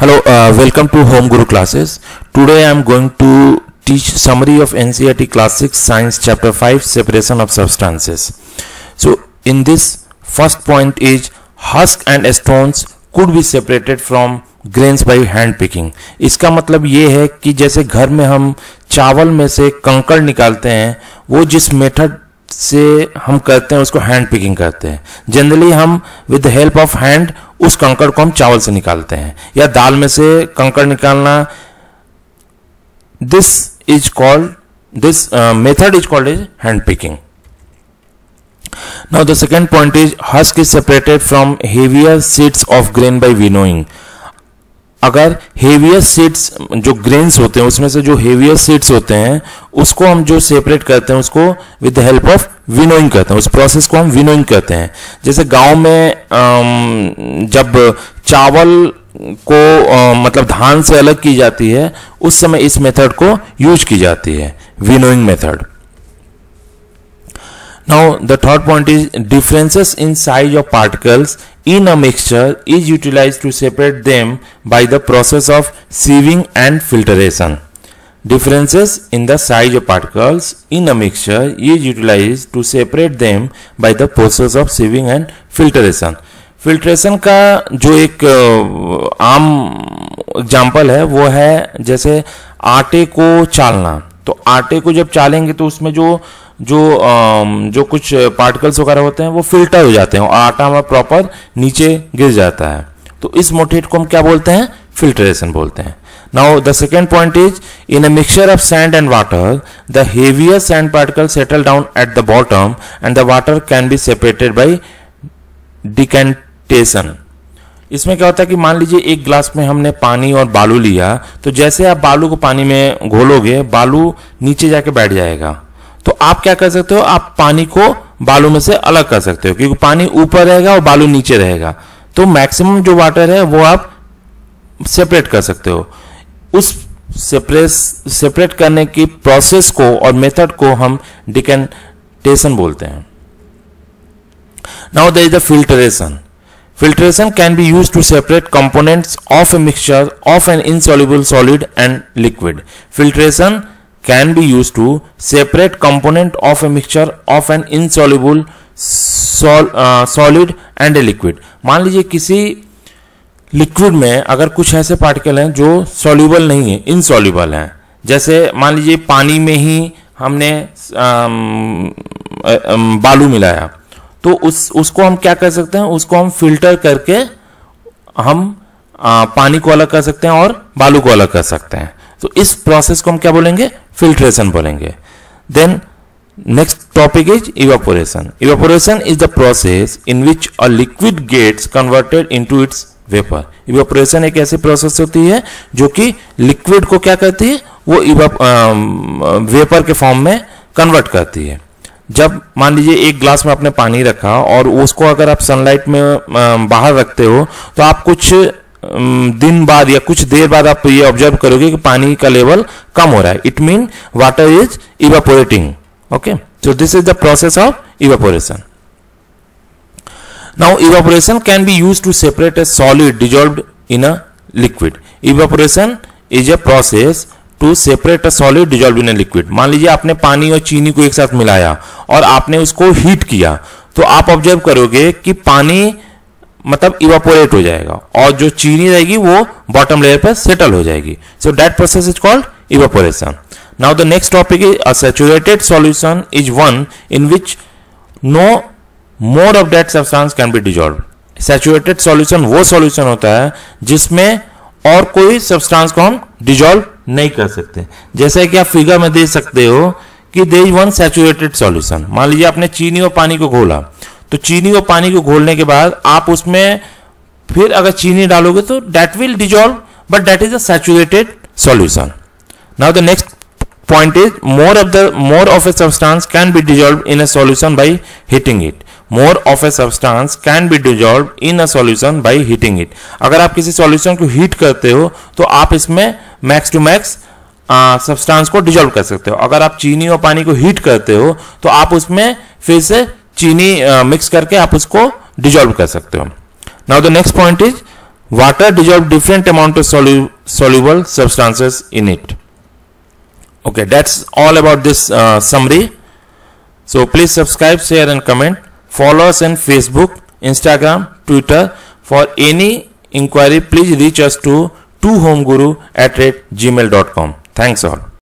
Hello, welcome to Home Guru classes. Today I am going to teach summary of NCERT Class 6 Science Chapter 5 Separation of Substances. So in this first point is husk and stones could be separated from grains by hand picking. इसका मतलब ये है कि जैसे घर में हम चावल में से कंकड़ निकालते हैं, वो जिस मेथड से हम करते हैं उसको हैंड पिकिंग कहते हैं. जनरली हम with the help of hand उस कंकड़ को हम चावल से निकालते हैं या दाल में से कंकड़ निकालना. This method is called as hand picking. Now the second point is husk is separated from heavier seeds of grain by winnowing. अगर हेवियर सीड्स जो ग्रेन्स होते हैं उसमें से जो हेवियर सीड्स होते हैं उसको हम जो सेपरेट करते हैं उसको with the help of winnowing करते हैं. उस प्रोसेस को हम विनोइंग करते हैं. जैसे गांव में जब चावल को मतलब धान से अलग की जाती है उस समय इस मेथड को यूज की जाती है, winnowing method. Now the third point is differences in size of particles in a mixture is utilized to separate them by the process of sieving and filtration. Differences in the size of particles in a mixture is utilized to separate them by the process of sieving and filtration. Filtration का जो एक आम example है वो है जैसे आटे को चालना. तो आटे को जब चालेंगे तो उसमें जो कुछ पार्टिकल्स वगैरह होते हैं वो फिल्टर हो जाते हैं और आटा हमारा प्रॉपर नीचे गिर जाता है. तो इस मोटेट को हम क्या बोलते हैं? फिल्ट्रेशन बोलते हैं. Now the second point is in a mixture of sand and water the heavier sand particle settle down at the bottom and the water can be separated by decantation. इसमें क्या होता है कि मान लीजिए एक ग्लास में हमने पानी और बालू लिया, तो जैसे आप बालू को पानी में घोलोगे बालू नीचे जाके बैठ जाएगा. तो आप क्या कर सकते हो? आप पानी को बालू में से अलग कर सकते हो क्योंकि पानी ऊपर रहेगा और बालू नीचे रहेगा. तो मैक्सिमम जो वाटर है वो आप सेपरेट कर सकते हो. उस सेपरेट करने की प्रोसेस को और मेथड को हम डिकेंटेशन बोलते हैं. Now there is the filtration. Filtration can be used to separate components of a mixture of an insoluble solid and liquid. Filtration can be used to separate component of a mixture of an insoluble solid and a liquid. मान लीजिए किसी liquid में अगर कुछ ऐसे particle हैं जो soluble नहीं है, इनसॉल्यूबल हैं. जैसे मान लीजिए पानी में ही हमने बालू मिलाया, तो उसको हम क्या कर सकते हैं? उसको हम फिल्टर करके हम पानी को अलग कर सकते हैं और बालू को अलग कर सकते हैं. तो इस प्रोसेस को हम क्या बोलेंगे? फिल्ट्रेशन बोलेंगे. Then next topic is evaporation. Evaporation is the process in which a liquid gets converted into its vapour. Evaporation एक ऐसी प्रोसेस होती है जो कि लिक्विड को क्या करती है? वो वेपर के फॉर्म में कन्वर्ट करती है. जब मान लीजिए एक ग्लास में आपने पानी रखा और उसको अगर आप सनलाइट में बाहर रखते हो तो आप कुछ दिन बाद या कुछ देर बाद आप ये ऑब्जर्व करोगे कि पानी का लेवल कम हो रहा है. It mean water is evaporating. Okay, so this is the process of evaporation. Now evaporation can be used to separate a solid dissolved in a liquid. Evaporation is a process to separate a solid dissolve in a liquid. मान लीजिए आपने पानी और चीनी को एक साथ मिलाया और आपने उसको हीट किया, तो आप ऑब्जर्व करोगे कि पानी मतलब इवापोरेट हो जाएगा और जो चीनी रहेगी वो बॉटम लेयर पर सेटल हो जाएगी. So that process is called evaporation. Now the next topic is a saturated solution is one in which no more of that substance can be dissolve. Saturated solution वो solution होता है जिसमें और कोई substance को हम डिजॉल्व नहीं कर सकते. जैसे कि आप फिगर में देख सकते हो कि there is one saturated solution. मान लीजिए आपने चीनी और पानी को घोला, तो चीनी और पानी को घोलने के बाद आप उसमें फिर अगर चीनी डालोगे तो that will dissolve, but that is a saturated solution. Now the next point is more of a substance can be dissolved in a solution by heating it. More of a substance can be dissolved in a solution by heating it. अगर आप किसी solution को heat करते हो तो आप इसमें max to max substance को डिजॉल्व कर सकते हो. अगर आप चीनी और पानी को हीट करते हो तो आप उसमें फिर से चीनी मिक्स करके आप उसको डिजॉल्व कर सकते हो. Now the next point is water dissolve different amount of soluble substances in it. Okay, that's all about this summary. So please subscribe, share and comment. Follow us on Facebook, Instagram, Twitter. For any inquiry, please reach us to 2homeguru@gmail.com. Thanks all.